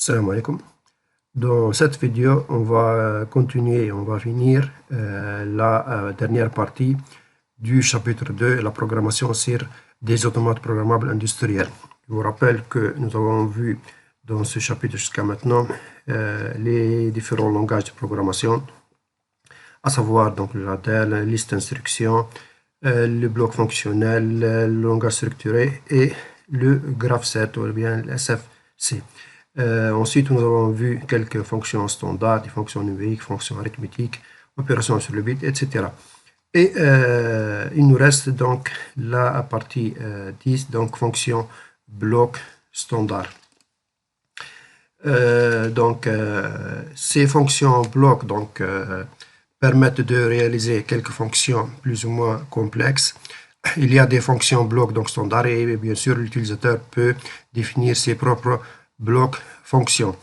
Salam alaikum. Dans cette vidéo, on va continuer, on va finir la dernière partie du chapitre 2, la programmation sur des automates programmables industriels. Je vous rappelle que nous avons vu dans ce chapitre jusqu'à maintenant les différents langages de programmation, à savoir donc le LATEL, la liste d'instructions, le bloc fonctionnel, le langage structuré et le graph set ou bien le SFC. Ensuite, nous avons vu quelques fonctions standards, des fonctions numériques, fonctions arithmétiques, opérations sur le bit, etc. Et il nous reste donc la partie 10, donc fonction bloc standard. Ces fonctions blocs permettent de réaliser quelques fonctions plus ou moins complexes. Il y a des fonctions blocs donc standards et bien sûr l'utilisateur peut définir ses propres bloc fonction.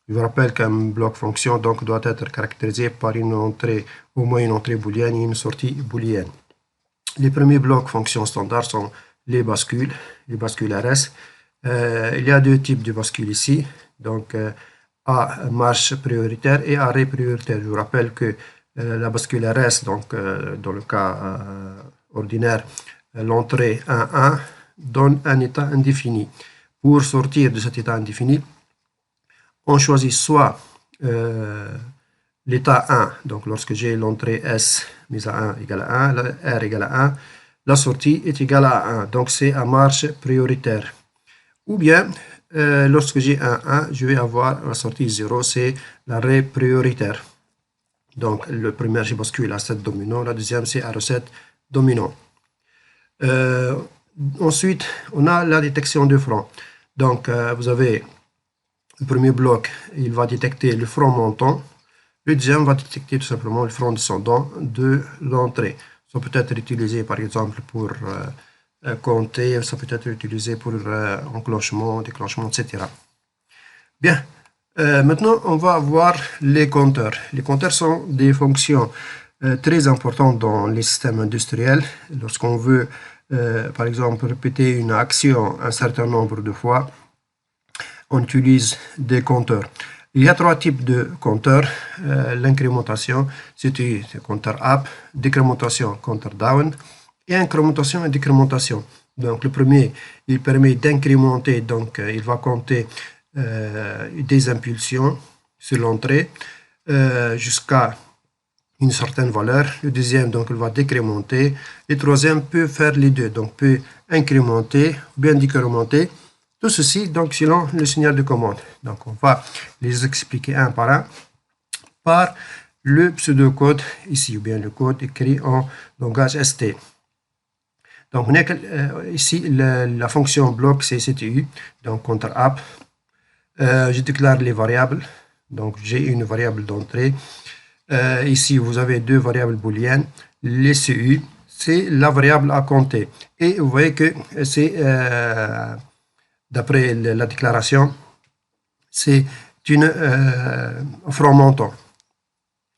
Je vous rappelle qu'un bloc fonction donc, doit être caractérisé par une entrée, au moins une entrée booléenne et une sortie booléenne. Les premiers blocs fonctions standards sont les bascules RS. Il y a deux types de bascules ici, donc à marche prioritaire et arrêt prioritaire. Je vous rappelle que la bascule RS, donc dans le cas ordinaire, l'entrée 1.1 donne un état indéfini. Pour sortir de cet état indéfini, on choisit soit l'état 1, donc lorsque j'ai l'entrée S mise à 1 égale à 1, R égale à 1, la sortie est égale à 1, donc c'est à marche prioritaire. Ou bien, lorsque j'ai un 1, je vais avoir la sortie 0, c'est l'arrêt prioritaire. Donc le premier je bascule à 7 dominant, la deuxième c'est à recette dominant. Ensuite, on a la détection de front. Donc, vous avez le premier bloc, il va détecter le front montant. Le deuxième va détecter tout simplement le front descendant de l'entrée. Ça peut être utilisé par exemple pour compter, ça peut être utilisé pour enclenchement, déclenchement, etc. Bien, maintenant on va voir les compteurs. Les compteurs sont des fonctions très importantes dans les systèmes industriels. Lorsqu'on veut par exemple, répéter une action un certain nombre de fois, on utilise des compteurs. Il y a trois types de compteurs. L'incrémentation, c'est le compteur up, décrémentation, compteur down, et incrémentation et décrémentation. Donc, le premier, il permet d'incrémenter, donc il va compter des impulsions sur l'entrée jusqu'à une certaine valeur. Le deuxième, donc, il va décrémenter. Le troisième peut faire les deux, donc peut incrémenter ou bien décrémenter. Tout ceci, donc, selon le signal de commande. Donc, on va les expliquer un par le pseudocode ici, ou bien le code écrit en langage ST. Donc, on a ici la fonction bloc, c'est CTU, donc compteur up. Je déclare les variables. Donc, j'ai une variable d'entrée. Ici, vous avez deux variables booléennes. Les CU, c'est la variable à compter. Et vous voyez que c'est, d'après la déclaration, c'est une front montant.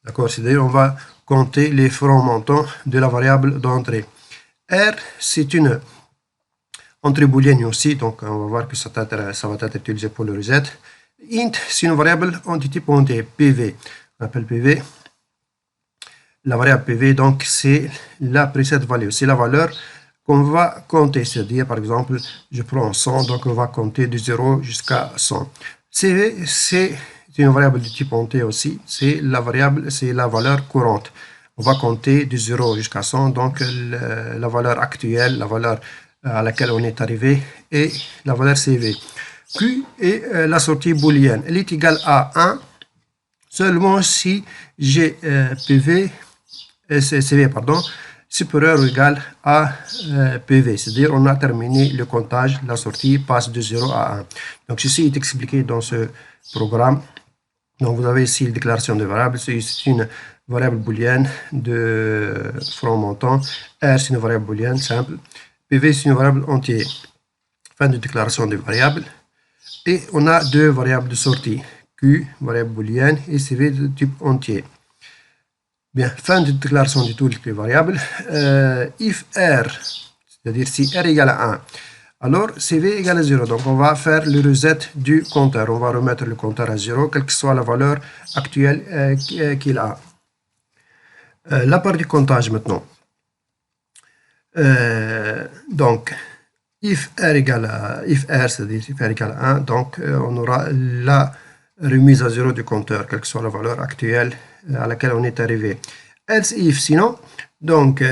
D'accord, c'est-à-dire on va compter les fronts montants de la variable d'entrée. R, c'est une entrée booléenne aussi, donc on va voir que ça va être utilisé pour le reset. Int, c'est une variable de type entier, PV. On appelle PV. La variable PV, donc, c'est la preset value, c'est la valeur qu'on va compter. C'est-à-dire, par exemple, je prends 100, donc on va compter de 0 jusqu'à 100. CV, c'est une variable de type entier aussi, c'est la valeur courante. On va compter de 0 jusqu'à 100, donc la valeur actuelle, la valeur à laquelle on est arrivé, et la valeur CV. Q est la sortie booléenne. Elle est égale à 1 seulement si j'ai PV, CV, supérieur ou égal à PV. C'est-à-dire on a terminé le comptage, la sortie passe de 0 à 1. Donc ceci est expliqué dans ce programme. Donc vous avez ici la déclaration de variable. C'est une variable booléenne de front montant. R, c'est une variable booléenne simple. PV, c'est une variable entière. Fin de déclaration des variables. Et on a deux variables de sortie. Q, variable booléenne, et CV de type entier. Bien, fin de déclaration de toutes les variables. If R, c'est-à-dire si R égale à 1, alors CV égale à 0. Donc, on va faire le reset du compteur. On va remettre le compteur à 0, quelle que soit la valeur actuelle qu'il a. La part du comptage maintenant. Donc, if R égale à, if R, c'est-à-dire if R égale à 1, donc on aura la remise à 0 du compteur, quelle que soit la valeur actuelle à laquelle on est arrivé. Else if, sinon, donc,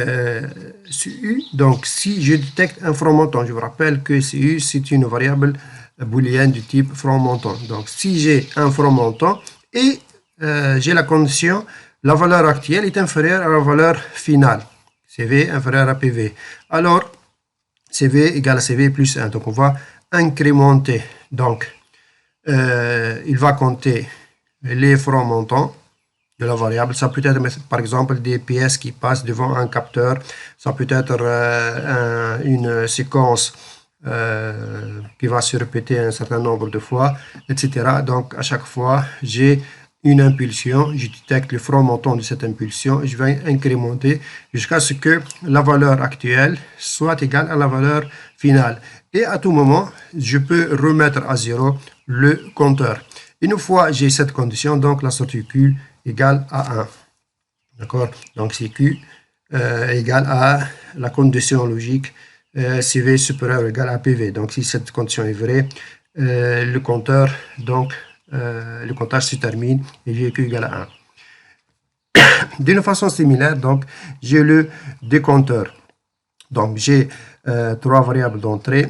CU, donc si je détecte un front montant, je vous rappelle que CU, c'est une variable booléenne du type front montant. Donc, si j'ai un front montant et j'ai la condition, la valeur actuelle est inférieure à la valeur finale, CV inférieur à PV. Alors, CV égale à CV plus 1. Donc, on va incrémenter. Donc, il va compter les fronts montants de la variable. Ça peut être, par exemple, des pièces qui passent devant un capteur. Ça peut être une séquence qui va se répéter un certain nombre de fois, etc. Donc, à chaque fois, j'ai une impulsion, je détecte le front montant de cette impulsion et je vais incrémenter jusqu'à ce que la valeur actuelle soit égale à la valeur finale. Et à tout moment, je peux remettre à 0 le compteur. Une fois j'ai cette condition, donc la sortie Q égale à 1. D'accord? Donc c'est Q égale à la condition logique CV supérieur ou égal à PV. Donc si cette condition est vraie, le compteur, donc le comptage se termine et j'ai Q égale à 1. D'une façon similaire, donc j'ai le décompteur. Donc j'ai trois variables d'entrée,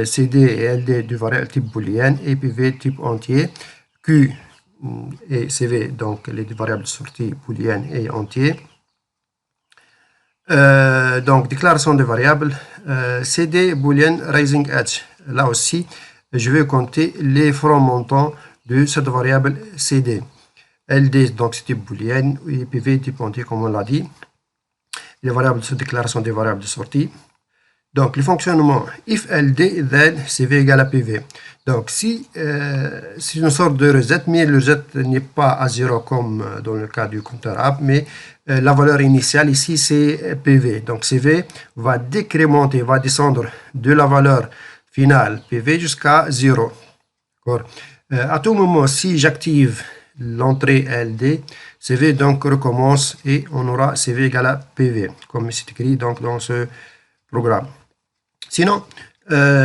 CD et LD de variables type booléenne et PV type entier, Q et CV, donc les deux variables de sortie booléenne et entier. Donc déclaration des variables, CD boolean raising edge. Là aussi, je vais compter les fronts montants de cette variable CD. LD, donc c'est type booléenne, et PV type entier, comme on l'a dit. Les variables de déclaration des variables de sortie. Donc, le fonctionnement if LD, then CV égale à PV. Donc, si c'est une sorte de reset, mais le reset n'est pas à 0 comme dans le cas du compteur app, mais la valeur initiale ici, c'est PV. Donc, CV va décrémenter, va descendre de la valeur finale PV jusqu'à 0. À tout moment, si j'active l'entrée LD, CV donc recommence et on aura CV égale à PV, comme c'est écrit donc dans ce programme. Sinon,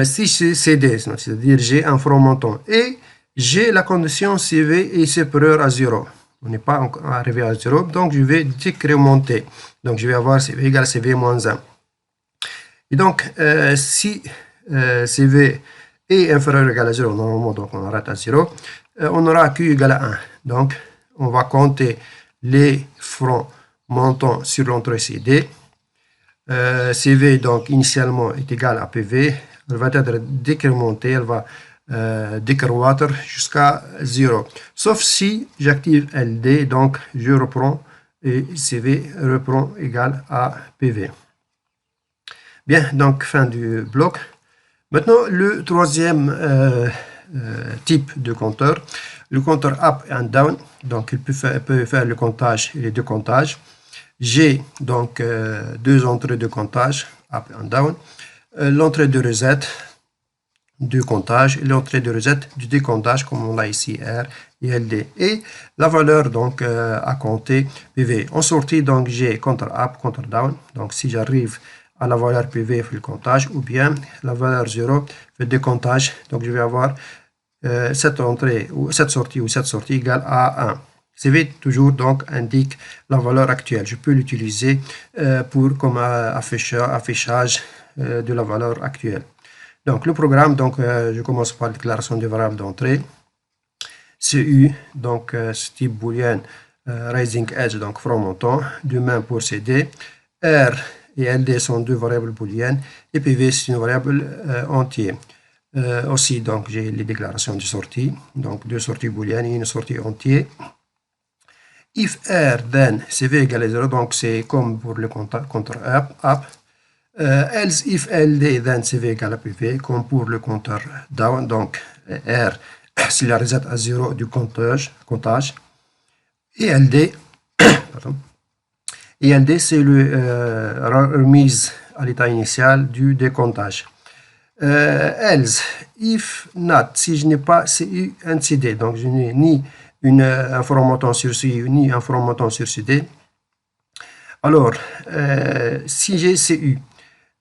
si c'est CD, c'est-à-dire j'ai un front montant et j'ai la condition CV est supérieure à 0. On n'est pas encore arrivé à 0, donc je vais décrémenter. Donc je vais avoir CV égale à CV moins 1. Et donc, si CV est inférieur ou égal à 0, normalement, donc on arrête à 0, on aura Q égale à 1. Donc, on va compter les fronts montants sur l'entrée CD. CV, donc, initialement, est égal à PV. Elle va être décrémentée, elle va décroître jusqu'à 0. Sauf si j'active LD, donc je reprends et CV reprend égal à PV. Bien, donc fin du bloc. Maintenant, le troisième type de compteur, le compteur up and down. Donc, il peut faire le comptage et les deux comptages. J'ai donc deux entrées de comptage, up and down. L'entrée de reset du comptage et l'entrée de reset du décomptage, comme on l'a ici, R et LD. Et la valeur donc à compter PV. En sortie, donc j'ai compteur up, compteur down. Donc, si j'arrive à la valeur PV, fait le comptage, ou bien la valeur 0 fait le décomptage. Donc, je vais avoir cette entrée, ou cette sortie égale à 1. CV toujours donc indique la valeur actuelle. Je peux l'utiliser comme affichage de la valeur actuelle. Donc, le programme, donc, je commence par la déclaration des variables d'entrée. CU, donc, type boolean, raising edge, donc, front montant. De même pour CD. R et LD sont deux variables booléennes et PV c'est une variable entière. Aussi, donc, j'ai les déclarations de sortie, donc deux sorties booléennes et une sortie entière. If R, then CV égale à 0, donc c'est comme pour le compteur up. Else if LD, then CV égale à PV, comme pour le compteur down, donc R, c'est la reset à 0 du comptage. Et LD, pardon. Et LD, c'est la remise à l'état initial du décomptage. Else, if not, si je n'ai pas CU and CD, donc je n'ai ni un formatant sur CU ni un formatant sur CD. Alors, si j'ai CU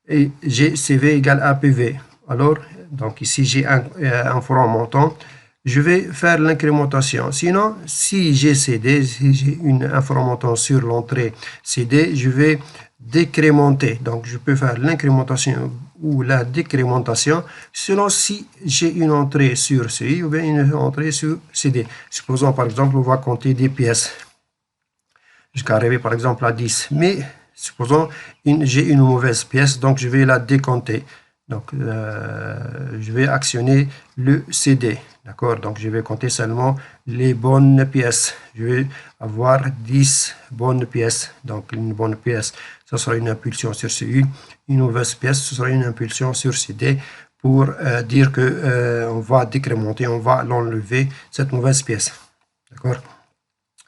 et j'ai CV égale APV, alors, donc ici j'ai un formatant, je vais faire l'incrémentation. Sinon, si j'ai CD, si j'ai un formatant sur l'entrée CD, je vais décrémenter. Donc, je peux faire l'incrémentation ou la décrémentation selon si j'ai une entrée sur CI ou bien une entrée sur CD. Supposons par exemple, on va compter des pièces jusqu'à arriver par exemple à 10. Mais supposons j'ai une mauvaise pièce, donc je vais la décompter. Donc, je vais actionner le CD. D'accord? Donc, je vais compter seulement les bonnes pièces. Je vais avoir 10 bonnes pièces. Donc, une bonne pièce, ce sera une impulsion sur CU. Une mauvaise pièce, ce sera une impulsion sur CD pour dire que on va décrémenter, on va l'enlever, cette mauvaise pièce. D'accord?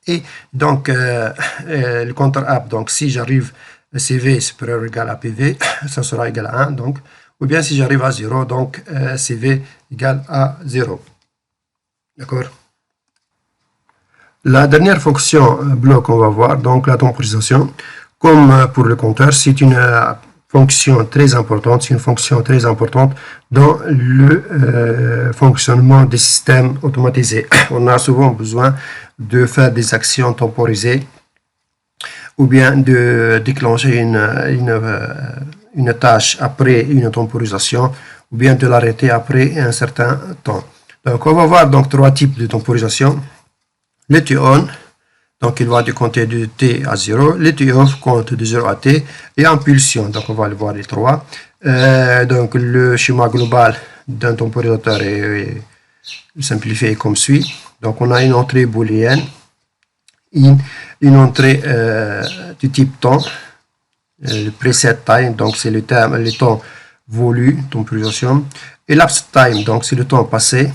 Et donc, le contre-app, donc si j'arrive CV supérieur ou égal à PV, ça sera égal à 1. Donc, ou bien si j'arrive à 0, donc CV égale à 0. D'accord? La dernière fonction bloc qu'on va voir, donc la temporisation, comme pour le compteur, c'est une fonction très importante, c'est une fonction très importante dans le fonctionnement des systèmes automatisés. On a souvent besoin de faire des actions temporisées ou bien de déclencher une tâche après une temporisation ou bien de l'arrêter après un certain temps. Donc, on va voir donc 3 types de temporisation. Le T-on, donc il va compter de T à 0. Le T-off compte de 0 à T. Et impulsion, donc on va le voir les 3. Donc, le schéma global d'un temporisateur est simplifié comme suit. Donc, on a une entrée booléenne, une entrée du type temps, le preset time, donc c'est le temps voulu, temporisation, et lapse time, donc c'est le temps passé,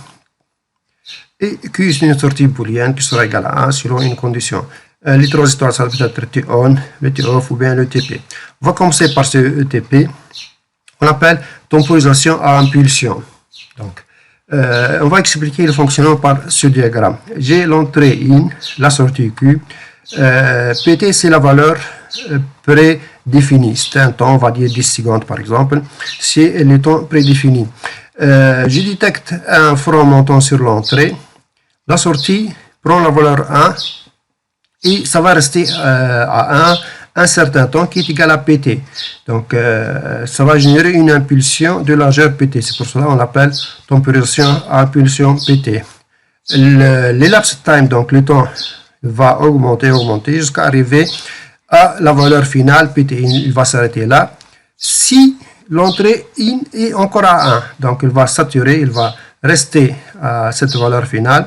et Q est une sortie booléenne qui sera égale à 1 selon une condition. Les 3 histoires, ça peut être T-on, le T-off ou bien le TP. On va commencer par ce TP, on appelle temporisation à impulsion. Donc, on va expliquer le fonctionnement par ce diagramme. J'ai l'entrée in, la sortie Q. PT, c'est la valeur prédéfinie. C'est un temps, on va dire 10 secondes par exemple. C'est le temps prédéfini. Je détecte un front montant sur l'entrée. La sortie prend la valeur 1 et ça va rester à 1 un certain temps qui est égal à PT. Donc, ça va générer une impulsion de largeur PT. C'est pour cela qu'on l'appelle temporisation à impulsion PT. L'elapsed time, donc le temps va augmenter jusqu'à arriver à la valeur finale PT. Il va s'arrêter là. Si l'entrée in est encore à 1, donc il va saturer, il va rester à cette valeur finale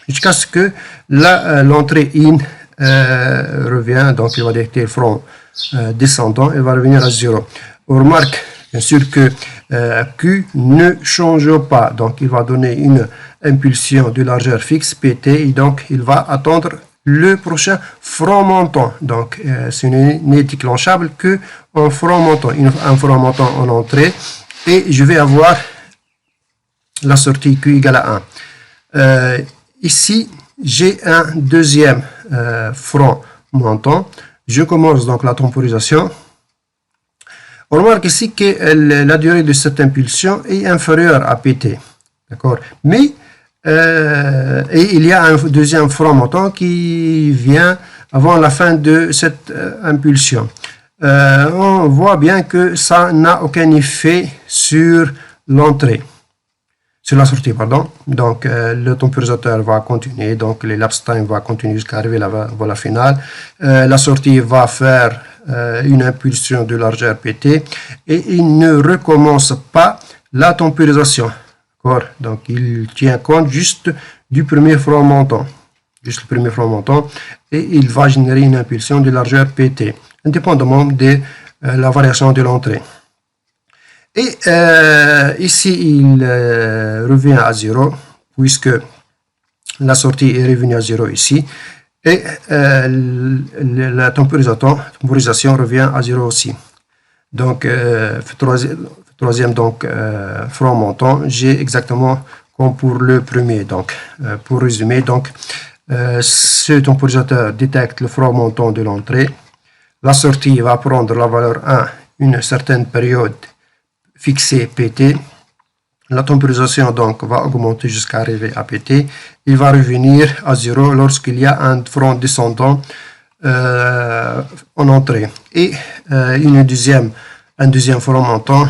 jusqu'à ce que l'entrée in revient, donc il va détecter le front descendant et va revenir à 0. On remarque bien sûr que Q ne change pas, donc il va donner une impulsion de largeur fixe PT et donc il va attendre le prochain front montant. Donc ce n'est déclenchable que en front montant, un front montant en entrée, et je vais avoir la sortie Q égale à 1. Ici, j'ai un deuxième front montant. Je commence donc la temporisation. On remarque ici que la durée de cette impulsion est inférieure à PT. D'accord? Mais et il y a un deuxième front montant qui vient avant la fin de cette impulsion. On voit bien que ça n'a aucun effet sur l'entrée. Sur la sortie, pardon. Donc, le temporisateur va continuer. Donc, l'elapsed time va continuer jusqu'à arriver à la valeur finale. La sortie va faire une impulsion de largeur PT et il ne recommence pas la temporisation. Donc, il tient compte juste du premier front montant. Juste le premier front montant. Et il va générer une impulsion de largeur PT, indépendamment de la variation de l'entrée. Et ici, il revient à 0, puisque la sortie est revenue à 0 ici. Et la temporisation revient à 0 aussi. Donc, troisième donc front montant, j'ai exactement comme pour le premier. Donc, pour résumer, donc, ce temporisateur détecte le front montant de l'entrée. La sortie va prendre la valeur 1 une certaine période fixée PT. La temporisation donc va augmenter jusqu'à arriver à PT. Il va revenir à 0 lorsqu'il y a un front descendant en entrée. Et un deuxième front montant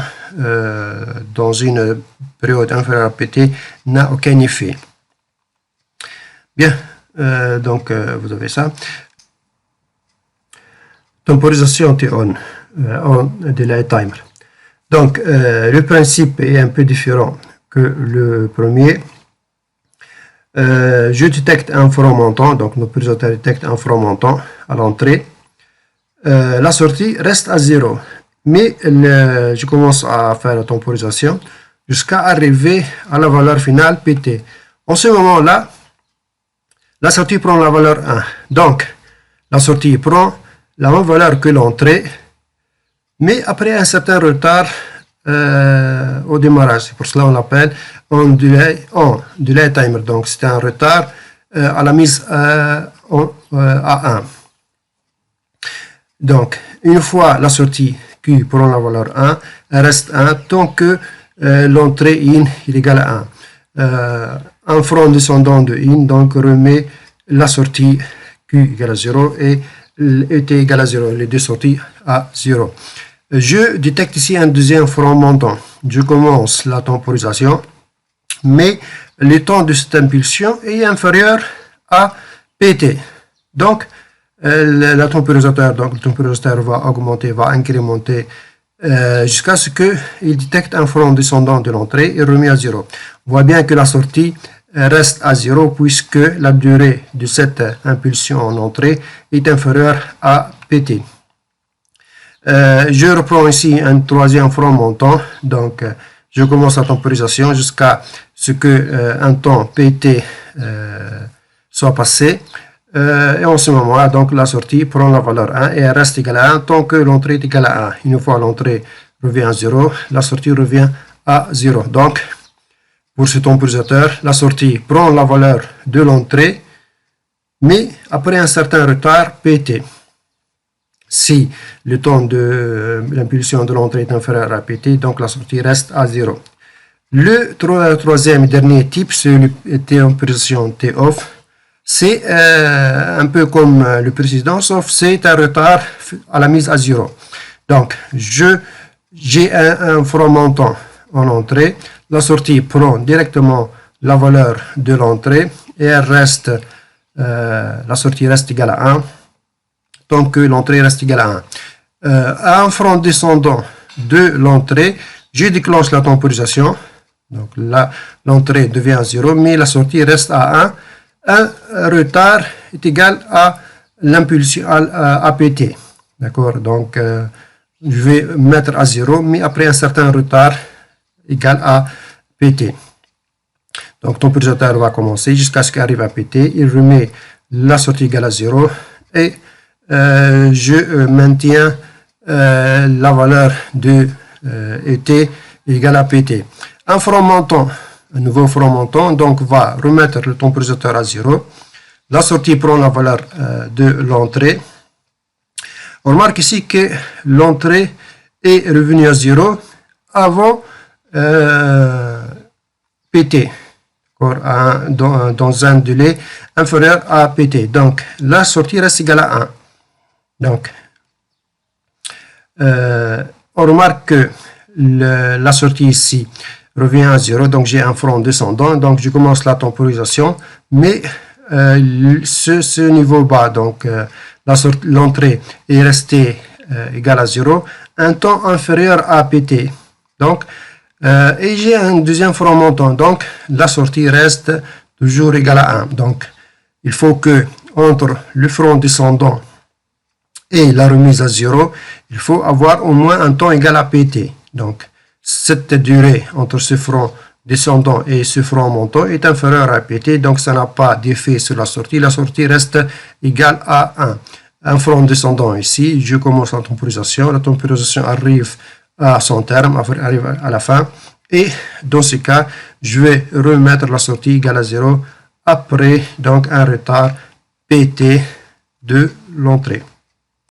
dans une période inférieure à PT n'a aucun effet. Bien, donc vous avez ça. Temporisation T-on, on delay timer. Donc, le principe est un peu différent que le premier. Je détecte un front montant, donc le temporisateur détecte un front montant à l'entrée. La sortie reste à 0, mais je commence à faire la temporisation jusqu'à arriver à la valeur finale PT. En ce moment-là, la sortie prend la valeur 1. Donc, la sortie prend la même valeur que l'entrée, mais après un certain retard au démarrage. C'est pour cela qu'on l'appelle en delay timer. Donc, c'est un retard à la mise à 1. Donc, une fois la sortie Q prend la valeur 1, elle reste 1 tant que l'entrée in est égale à 1. Un front descendant de in donc remet la sortie Q égale à 0 et ET égale à 0, les deux sorties à 0. Je détecte ici un deuxième front montant. Je commence la temporisation, mais le temps de cette impulsion est inférieur à PT. Donc, le temporisateur va augmenter, va incrémenter jusqu'à ce qu'il détecte un front descendant de l'entrée et remet à 0. On voit bien que la sortie reste à 0 puisque la durée de cette impulsion en entrée est inférieure à PT. Je reprends ici un troisième front montant, donc je commence la temporisation jusqu'à ce que un temps PT soit passé. Et en ce moment-là, donc la sortie prend la valeur 1 et elle reste égale à 1 tant que l'entrée est égale à 1. Une fois l'entrée revient à 0, la sortie revient à 0. Donc, pour ce temporisateur, la sortie prend la valeur de l'entrée, mais après un certain retard PT. Si le temps de l'impulsion de l'entrée est inférieur à PT, donc la sortie reste à 0. Le troisième et dernier type, c'est la temporisation T-off. C'est un peu comme le précédent, sauf c'est un retard à la mise à 0. Donc, j'ai un front montant en entrée. La sortie prend directement la valeur de l'entrée et elle reste, la sortie reste égale à 1 tant que l'entrée reste égale à 1. À un front descendant de l'entrée, je déclenche la temporisation. Donc là, l'entrée devient 0, mais la sortie reste à 1. Un retard est égal à l'impulsion à PT. D'accord? Donc, je vais mettre à 0, mais après un certain retard égal à PT. Donc, temporisateur va commencer jusqu'à ce qu'il arrive à PT. Il remet la sortie égale à 0 et je maintiens la valeur de ET égale à PT. Un front montant, un nouveau front montant, donc va remettre le temporisateur à 0. La sortie prend la valeur de l'entrée. On remarque ici que l'entrée est revenue à 0 avant PT, dans un délai inférieur à PT. Donc, la sortie reste égale à 1. Donc, on remarque que la sortie ici revient à 0, donc j'ai un front descendant, donc je commence la temporisation, mais ce niveau bas, donc l'entrée est restée égale à 0, un temps inférieur à PT. Donc, et j'ai un deuxième front montant, donc la sortie reste toujours égale à 1. Donc, il faut que entre le front descendant et la remise à 0, il faut avoir au moins un temps égal à PT. Donc, cette durée entre ce front descendant et ce front montant est inférieure à PT, donc ça n'a pas d'effet sur la sortie. La sortie reste égale à 1. Un front descendant ici, je commence la temporisation arrive à son terme, arrive à la fin. Et dans ce cas, je vais remettre la sortie égale à 0 après donc un retard PT de l'entrée.